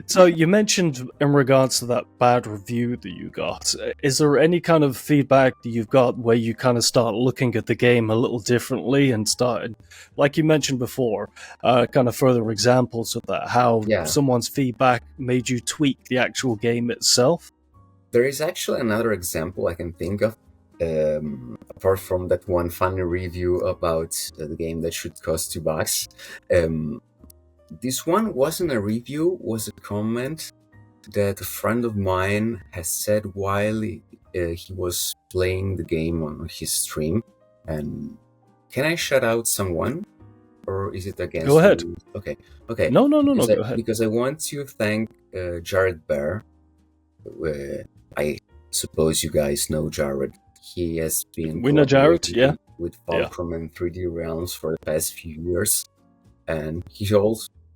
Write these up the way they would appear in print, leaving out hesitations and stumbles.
So you mentioned in regards to that bad review that you got, is there any kind of feedback that you've got where you kind of start looking at the game a little differently and started, like you mentioned before, kind of further examples of that, how Yeah, someone's feedback made you tweak the actual game itself? there is actually another example I can think of. Apart from that one funny review about the game that should cost $2. This one wasn't a review, was a comment that a friend of mine has said while he was playing the game on his stream. And can I shout out someone, or is it Go against ahead. you? Okay, okay. No, no, no, no, go ahead. Because I want to thank Jared Bair. I suppose you guys know Jared. He has been We know Jared, collaborating yeah? with Yeah. Fulcrum and 3D Realms for the past few years, and he's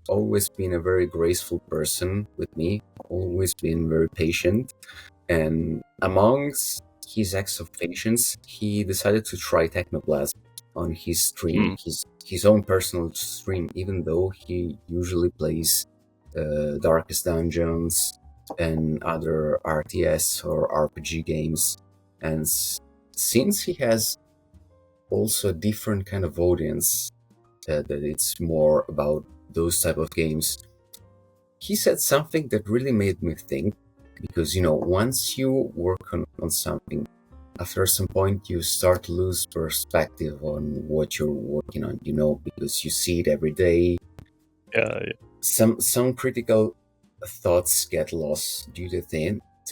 always been a very graceful person with me, always been very patient, and amongst his acts of patience, he decided to try Technoplazm on his stream, his own personal stream, even though he usually plays Darkest Dungeons and other RTS or RPG games. And since he has also a different kind of audience, that it's more about those type of games, he said something that really made me think, because once you work on something, after some point you start to lose perspective on what you're working on, because you see it every day. Yeah. Some critical thoughts get lost due to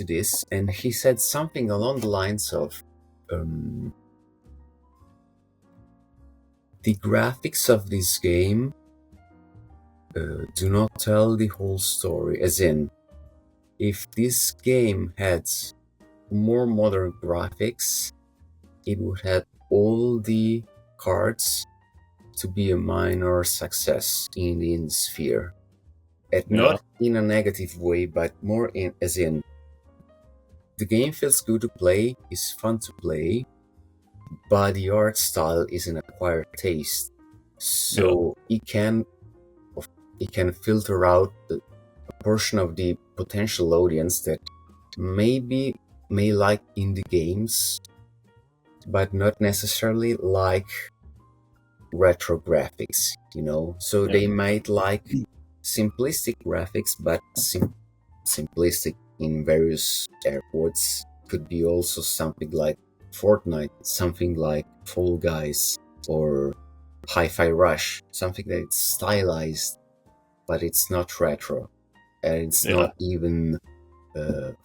this, and he said something along the lines of the graphics of this game do not tell the whole story. As in, if this game had more modern graphics, it would have all the cards to be a minor success in the indie sphere. And not in a negative way, but more as in, the game feels good to play, is fun to play, but the art style is an acquired taste. So it can filter out a portion of the potential audience that may like indie games, but not necessarily like retro graphics, So they might like simplistic graphics, but simplistic in various air quotes could be also something like Fortnite, something like Fall Guys, or Hi-Fi Rush, something that's stylized, but it's not retro, and it's not even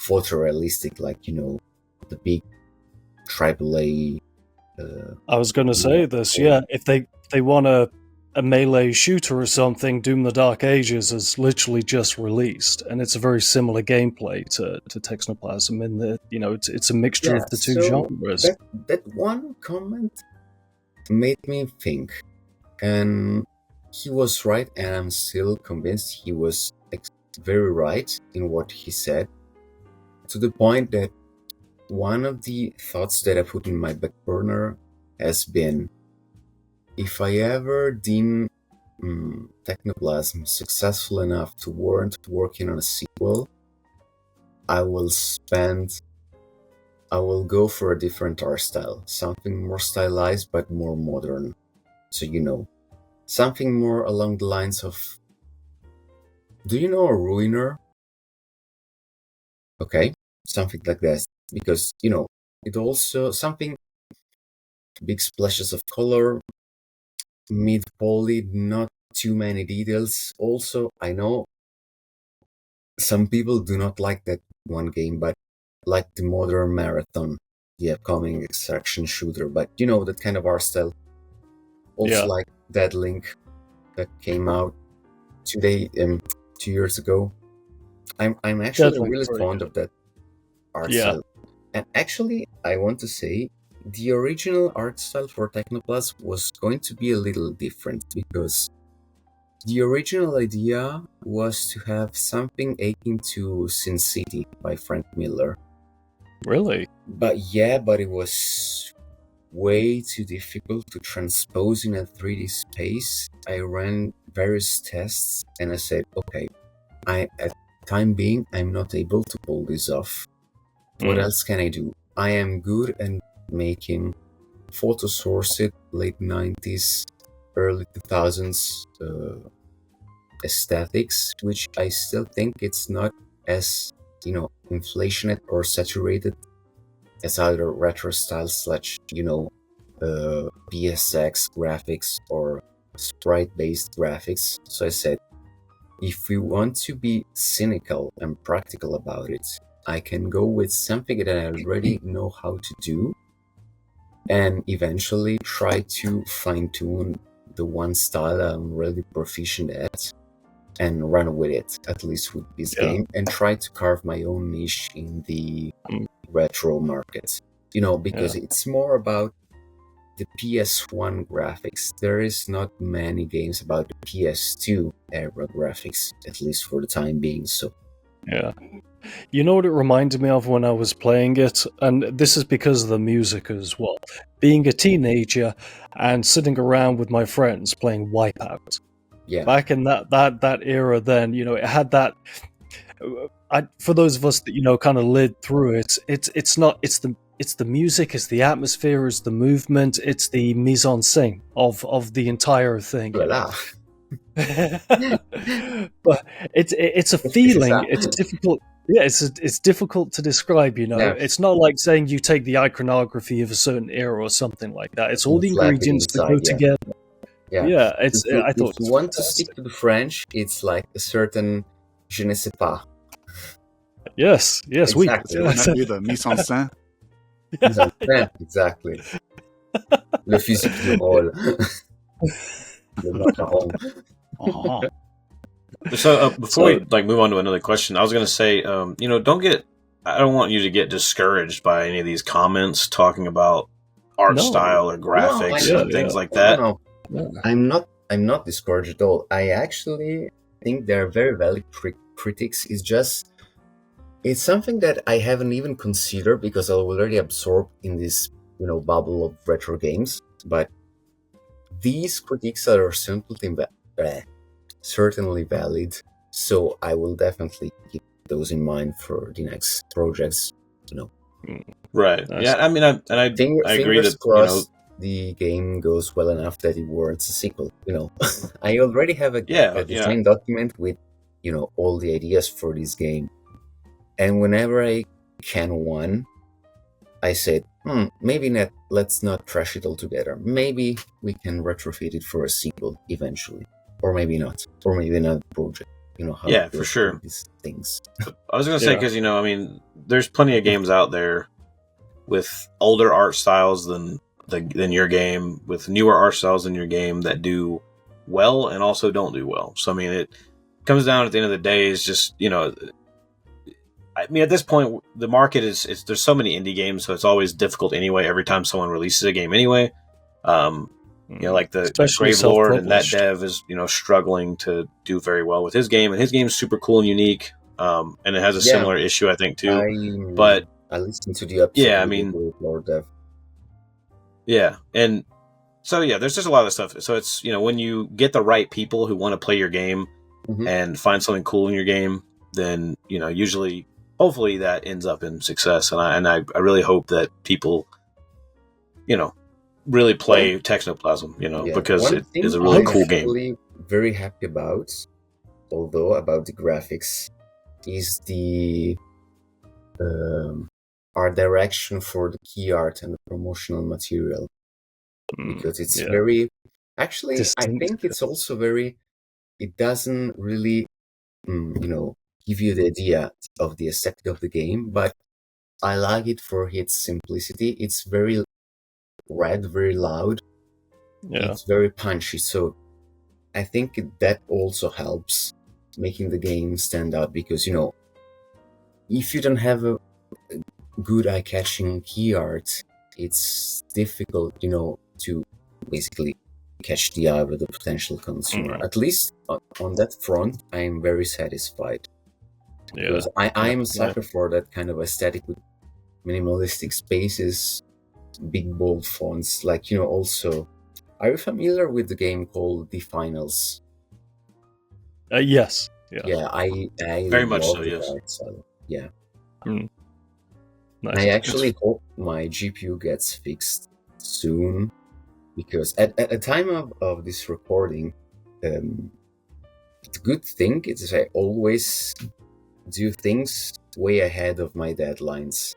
photorealistic like the big AAA. I was going to say this, yeah. If they want a melee shooter or something, Doom the Dark Ages is literally just released, and it's a very similar gameplay to Texnoplazm in that it's a mixture of the two genres. That one comment made me think, and he was right, and I'm still convinced he was very right in what he said, to the point that one of the thoughts that I put in my back burner has been, if I ever deem Technoplazm successful enough to warrant working on a sequel, I will go for a different art style, something more stylized but more modern. So something more along the lines of, do you know a Ruiner? Okay, something like that, because it also something big splashes of color, mid-poly, not too many details. Also, I know some people do not like that one game, but like the Modern Marathon, the upcoming extraction shooter, but that kind of art style. Also like Dead Link that came out 2 years ago. I'm actually really fond of that art style. And actually, I want to say the original art style for Technoplazm was going to be a little different, because the original idea was to have something akin to Sin City by Frank Miller. Really? But it was way too difficult to transpose in a 3D space. I ran various tests and I said, okay, at time being, I'm not able to pull this off. What else can I do? I am good at making photo sourced late 90s, early 2000s aesthetics, which I still think it's not as, inflationate or saturated as either retro style slash, PSX graphics or sprite based graphics. So I said, if we want to be cynical and practical about it, I can go with something that I already know how to do and eventually try to fine tune the one style I'm really proficient at and run with it, at least with this game, and try to carve my own niche in the retro market. Because it's more about the PS1 graphics. There is not many games about the PS2 era graphics, at least for the time being. So yeah. You know what it reminded me of when I was playing it? And this is because of the music as well. Being a teenager and sitting around with my friends playing Wipeout. yeah, Back in that era then, it had that... for those of us that, kind of lived through it, it's the music, it's the atmosphere, it's the movement, it's the mise en scène of the entire thing. voilà. But it's a feeling. It's difficult. Yeah, it's difficult to describe. Yeah. It's not like saying you take the iconography of a certain era or something like that. It's all the Flag it ingredients that inside, go yeah. together. Yeah, it's. I thought if you want to stick to the French, it's like a certain je ne sais pas. Yes, oui. Exactly. On appelé the mise en scène. Mise en scène, exactly. Le physique du rôle. Le macaron. Uh-huh. So before we move on to another question, I was going to say, I don't want you to get discouraged by any of these comments talking about art style or graphics or things like that. No. I'm not discouraged at all. I actually think they're very valid critics. It's something that I haven't even considered because I already absorbed in this, bubble of retro games. But these critiques are certainly valid. So I will definitely keep those in mind for the next projects. Right. Yeah. I mean, I agree that the game goes well enough that it warrants a sequel. I already have a design document with all the ideas for this game, and whenever I can one, I said, maybe not. Let's not trash it all together. Maybe we can retrofit it for a sequel eventually, or maybe not, or maybe another project. How for sure. These things. I was going to say because there's plenty of games out there with older art styles than your game, with newer art styles than your game that do well and also don't do well. So I mean, it comes down at the end of the day is just at this point the market is there's so many indie games, so it's always difficult anyway. Every time someone releases a game, anyway, like the Grave Lord and that dev is struggling to do very well with his game, and his game is super cool and unique, and it has a similar issue I think too. But I listened to the episode. Yeah, I mean, Lord dev. Yeah, and so there's just a lot of stuff. So it's when you get the right people who want to play your game and find something cool in your game, then usually, hopefully, that ends up in success. And I really hope that people, really play Texnoplazm, because it is a really cool game. I'm really very happy about the graphics, is the art direction for the key art and the promotional material, because it's very distinct. I think it's also it doesn't really give you the idea of the aesthetic of the game, but I like it for its simplicity. It's very red, very loud. It's very punchy, so I think that also helps making the game stand out, because if you don't have a good eye-catching key art, it's difficult, to basically catch the eye of the potential consumer. At least on that front, I'm very satisfied. Because I'm a sucker for that kind of aesthetic with minimalistic spaces, big bold fonts. Also, are you familiar with the game called The Finals? Yes. Yeah, I Very much love so, the yes. dark side. Yeah. Nice. I actually hope my GPU gets fixed soon, because at the time of this recording, the good thing is I always do things way ahead of my deadlines,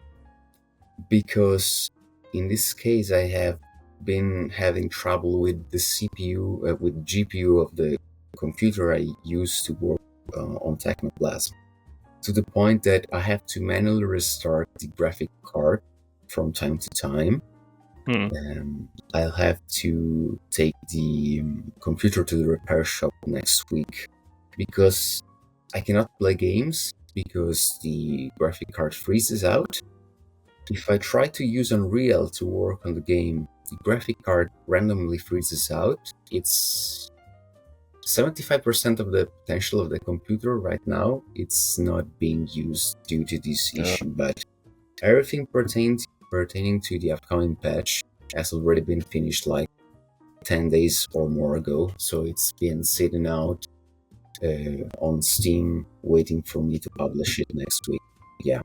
because in this case I have been having trouble with the CPU, with GPU of the computer I use to work on Technoplazm, to the point that I have to manually restart the graphic card from time to time. I'll have to take the computer to the repair shop next week, because I cannot play games because the graphic card freezes out. If I try to use Unreal to work on the game, the graphic card randomly freezes out. It's 75% of the potential of the computer right now. It's not being used due to this issue, but everything pertaining to the upcoming patch has already been finished like 10 days or more ago, so it's been sitting out on Steam waiting for me to publish it next week. Yeah.